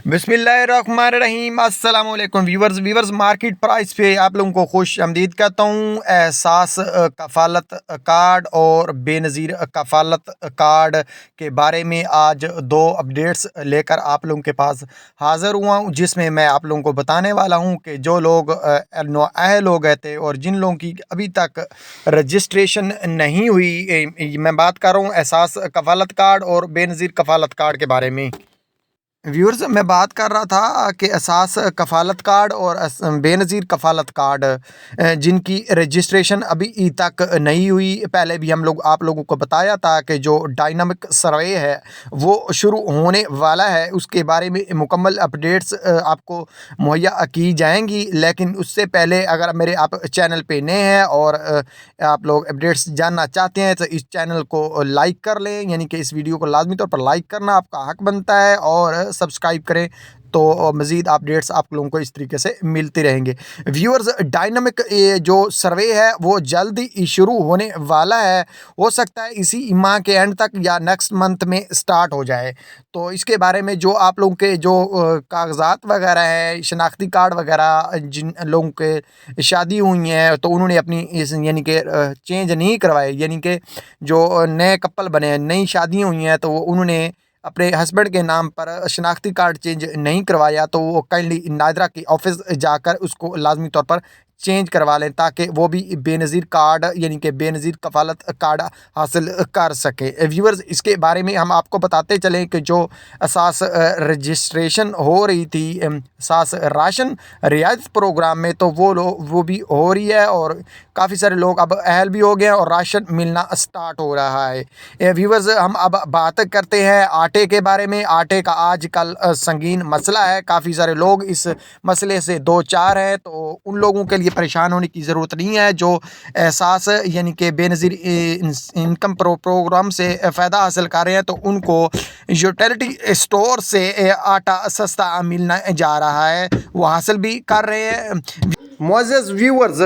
बिस्मिल्लाहिर्रहमानिर्रहीम। अस्सलाम वालेकुम व्यूवर्स मार्केट प्राइस पे आप लोगों को खुश आमदीद कहता हूँ। एहसास कफ़ालत कार्ड और बेनज़ीर कफ़ालत कार्ड के बारे में आज दो अपडेट्स लेकर आप लोगों के पास हाज़िर हुआ हूँ, जिसमें मैं आप लोगों को बताने वाला हूँ कि जो लोग नौअहल हो गए थे और जिन लोगों की अभी तक रजिस्ट्रेशन नहीं हुई, मैं बात कर रहा हूँ एहसास कफ़ालत कार्ड और बेनज़ीर कफ़ालत कार्ड के बारे में। व्यूअर्स, मैं बात कर रहा था कि एहसास कफ़ालत कार्ड और बेनज़ीर कफ़ालत कार्ड जिनकी रजिस्ट्रेशन अभी तक नहीं हुई। पहले भी हम लोग आप लोगों को बताया था कि जो डायनामिक सर्वे है वो शुरू होने वाला है, उसके बारे में मुकम्मल अपडेट्स आपको मुहैया की जाएंगी। लेकिन उससे पहले अगर मेरे आप चैनल पे नए हैं और आप लोग अपडेट्स जानना चाहते हैं तो इस चैनल को लाइक कर लें, यानी कि इस वीडियो को लाजमी तौर पर लाइक करना आपका हक बनता है और सब्सक्राइब करें तो मज़ीद अपडेट्स आप लोगों को इस तरीके से मिलते रहेंगे। व्यूअर्स, डायनामिक जो सर्वे है वो जल्द ही शुरू होने वाला है। हो सकता है इसी माह के एंड तक या नेक्स्ट मंथ में स्टार्ट हो जाए। तो इसके बारे में जो आप लोगों के जो कागजात वगैरह हैं, शनाख्ती कार्ड वगैरह, जिन लोगों के शादी हुई हैं तो उन्होंने अपनी इस यानी कि चेंज नहीं करवाए, यानी कि जो नए कपल बने हैं, नई शादियाँ हुई हैं तो वो उन्होंने अपने हस्बैंड के नाम पर शनाख्ती कार्ड चेंज नहीं करवाया, तो वो काइंडली नादरा के ऑफिस जाकर उसको लाजमी तौर पर चेंज करवा लें ताकि वो भी बेनज़ीर कार्ड यानी कि बेनज़ीर कफ़ालत कार्ड हासिल कर सके। व्यूअर्स, इसके बारे में हम आपको बताते चलें कि जो एहसास रजिस्ट्रेशन हो रही थी एहसास राशन रियायत प्रोग्राम में, तो वो भी हो रही है और काफ़ी सारे लोग अब अहल भी हो गए हैं और राशन मिलना स्टार्ट हो रहा है। व्यूअर्स, हम अब बात करते हैं आटे के बारे में। आटे का आजकल संगीन मसला है, काफ़ी सारे लोग इस मसले से दो चार हैं, तो उन लोगों के लिए परेशान होने की ज़रूरत नहीं है जो एहसास यानी कि बेनज़ीर इनकम प्रोग्राम से फ़ायदा हासिल कर रहे हैं, तो उनको यूटिलिटी स्टोर से आटा सस्ता मिलने जा रहा है, वो हासिल भी कर रहे हैं। मुअज़्ज़ज़ व्यूअर्स,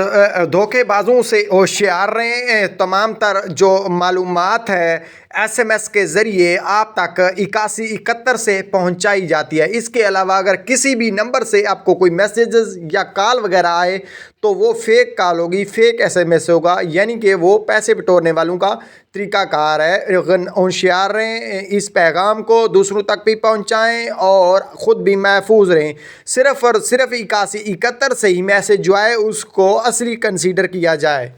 धोखेबाजों से होशियार रहें। तमाम तर जो मालूमात है SMS के ज़रिए आप तक 8171 से पहुंचाई जाती है। इसके अलावा अगर किसी भी नंबर से आपको कोई मैसेजेस या कॉल वगैरह आए तो वो फेक कॉल होगी, फेक SMS होगा, यानी कि वो पैसे बटोरने वालों का तरीक़ाकार है। होशियार रहें, इस पैगाम को दूसरों तक भी पहुंचाएं और ख़ुद भी महफूज रहें। सिर्फ़ और सिर्फ 8171 से ही मैसेज जो है उसको असली कंसीडर किया जाए।